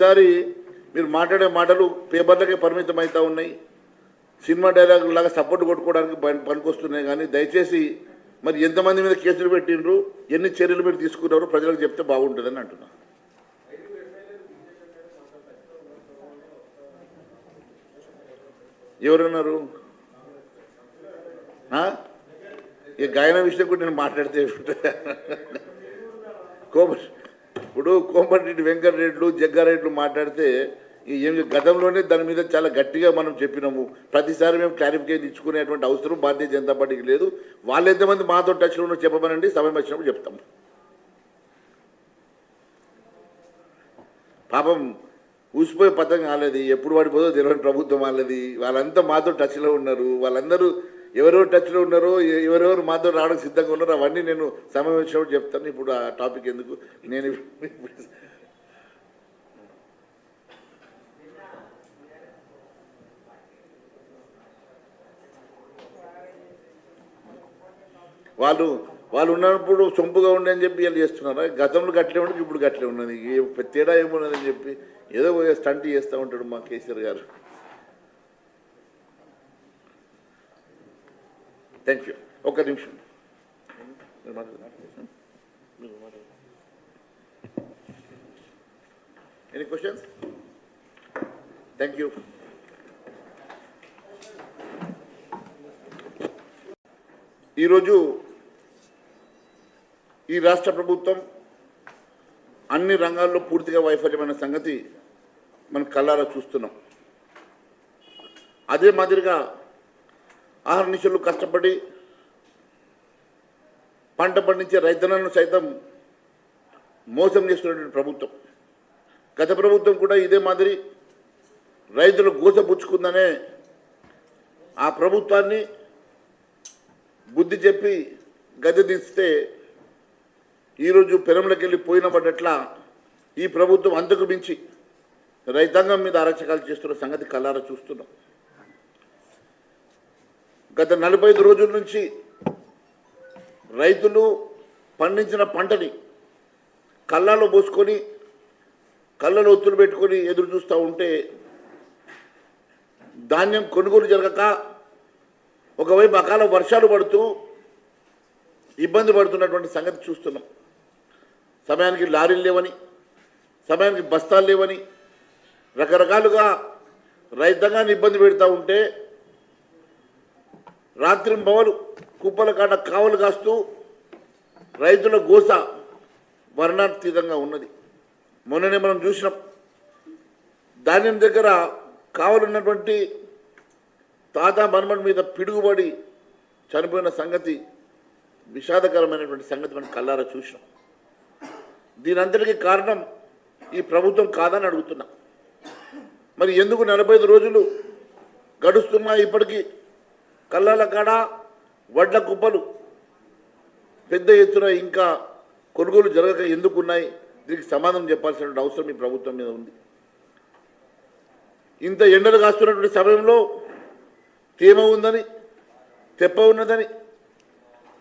ఈసారి మీరు మాట్లాడే మాటలు పేపర్లకే పరిమితం అవుతూ ఉన్నాయి, సినిమా డైలాగులు లాగా సపోర్ట్ కొట్టుకోవడానికి పనికొస్తున్నాయి. కానీ దయచేసి మరి ఎంతమంది మీద కేసులు పెట్టిండ్రు, ఎన్ని చర్యలు మీరు తీసుకున్నారు ప్రజలకు చెప్తే బాగుంటుందని అంటున్నా. ఎవరన్నారు? ఈ గాయన విషయం కూడా నేను మాట్లాడితే ఇప్పుడు కోమటిరెడ్డి వెంకటరెడ్లు జగ్గారెడ్లు మాట్లాడితే ఏం గతంలోనే దాని మీద చాలా గట్టిగా మనం చెప్పినాము. ప్రతిసారి మేము క్లారిఫికేషన్ ఇచ్చుకునేటువంటి అవసరం భారతీయ జనతా పార్టీకి లేదు. వాళ్ళు ఎంతమంది మాతో టచ్లో ఉన్నో చెప్పమనండి, సమయం వచ్చినప్పుడు చెప్తాం. పాపం ఊసిపోయే పథకం కాలేదు, ఎప్పుడు పడిపోదో తెలియని ప్రభుత్వం వాళ్ళది. వాళ్ళంతా మాతో టచ్లో ఉన్నారు. వాళ్ళందరూ ఎవరెవరు టచ్లో ఉన్నారో, ఎవరెవరు మాతో రావడానికి సిద్ధంగా ఉన్నారో అవన్నీ నేను సమయం వచ్చినప్పుడు చెప్తాను. ఇప్పుడు ఆ టాపిక్ ఎందుకు, నేను వాళ్ళు ఉన్నప్పుడు సొంపుగా ఉండి అని చెప్పి వీళ్ళు చేస్తున్నారా? గతంలో గట్లే ఉండదు, ఇప్పుడు గట్లే ఉన్నది. తేడా ఏమున్నదని చెప్పి ఏదో స్టంట్ చేస్తూ ఉంటాడు మా కేసీఆర్ గారు. Thank you. ఒక్క నిమిషం. Any questions? Thank you. ఈరోజు ఈ రాష్ట్ర ప్రభుత్వం అన్ని రంగాల్లో పూర్తిగా వైఫల్యమైన సంగతి మనం కళ్ళారా చూస్తున్నాం. అదే మాదిరిగా ఆహర్నిశలు కష్టపడి పంట పండించే రైతన్నలను సైతం మోసం చేస్తున్నటువంటి ప్రభుత్వం. గత ప్రభుత్వం కూడా ఇదే మాదిరి రైతులు గోసపుచ్చుకుందనే ఆ ప్రభుత్వాన్ని బుద్ధి చెప్పి గద్దె తీస్తే ఈరోజు పెరంలోకి వెళ్ళి పోయిన పడ్డట్లా ఈ ప్రభుత్వం అంతకు మించి రైతాంగం మీద అరాచకాలు చేస్తున్న సంగతి కళ్ళారా చూస్తున్నాం. గత 45 రోజుల నుంచి రైతులు పండించిన పంటని కళ్ళాలో పోసుకొని కళ్ళలో ఒత్తులు పెట్టుకొని ఎదురు చూస్తూ ఉంటే ధాన్యం కొనుగోలు జరగక ఒకవైపు అకాల వర్షాలు పడుతూ ఇబ్బంది పడుతున్నటువంటి సంగతి చూస్తున్నాం. సమయానికి లారీలు లేవని, సమయానికి బస్తాలు లేవని రకరకాలుగా రైతాంగాన్ని ఇబ్బంది పెడతా ఉంటే రాత్రి పవలు కుప్పల కాడ కావలు కాస్తూ రైతుల గోస వర్ణాతీతంగా ఉన్నది. మొన్ననే మనం చూసినాం, ధాన్యం దగ్గర కావలున్నటువంటి తాత మన్మడి మీద పిడుగుబడి చనిపోయిన సంగతి విషాదకరమైనటువంటి సంగతి మనం కళ్ళారా చూసినాం. దీని అంతటికీ కారణం ఈ ప్రభుత్వం కాదని అడుగుతున్నా. మరి ఎందుకు 45 రోజులు గడుస్తున్నా ఇప్పటికీ కళ్ళాల కాడ వడ్ల కుప్పలు పెద్ద ఎత్తున ఇంకా కొనుగోలు జరగక ఎందుకున్నాయి? దీనికి సమాధానం చెప్పాల్సిన అవసరం ఈ ప్రభుత్వం మీద ఉంది. ఇంత ఎండలు కాస్తున్నటువంటి సమయంలో తేమ ఉందని, తెప్ప ఉన్నదని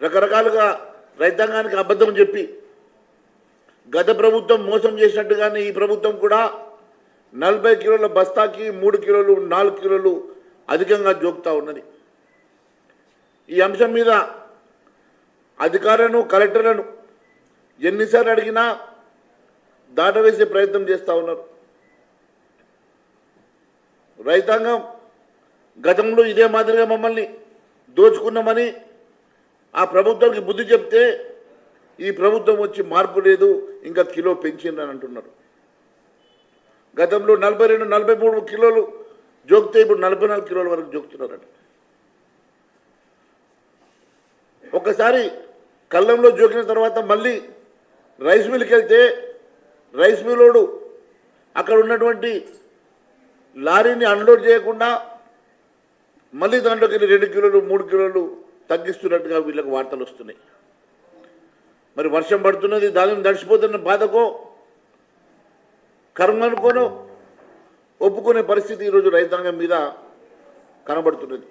రకరకాలుగా రైతాంగానికి అబద్ధం చెప్పి గత ప్రభుత్వం మోసం చేసినట్టుగానే ఈ ప్రభుత్వం కూడా 40 కిలోల బస్తాకి 3 కిలోలు 4 కిలోలు అధికంగా జోక్తా ఉన్నది. ఈ అంశం మీద అధికారులను, కలెక్టర్లను ఎన్నిసార్లు అడిగినా దాటవేసే ప్రయత్నం చేస్తూ ఉన్నారు. రైతాంగం గతంలో ఇదే మాదిరిగా మమ్మల్ని దోచుకున్నామని ఆ ప్రభుత్వానికి బుద్ధి చెప్తే ఈ ప్రభుత్వం వచ్చి మార్పు లేదు, ఇంకా కిలో పెంచిందని అంటున్నారు. గతంలో 42, 43 కిలోలు జోక్తే ఇప్పుడు 44 కిలోల వరకు జోకుతున్నారట. ఒకసారి కళ్ళంలో జోకిన తర్వాత మళ్ళీ రైస్ మిల్కి వెళ్తే రైస్ మిల్లోడు అక్కడ ఉన్నటువంటి లారీని అన్లోడ్ చేయకుండా మళ్ళీ దాంట్లోకి 2 కిలోలు 3 కిలోలు తగ్గిస్తున్నట్టుగా వీళ్ళకి వార్తలు వస్తున్నాయి. మరి వర్షం పడుతున్నది, ధాన్యం దడిచిపోతున్న బాధకో కర్మనుకోనో ఒప్పుకునే పరిస్థితి ఈరోజు రైతాంగం మీద కనబడుతున్నది.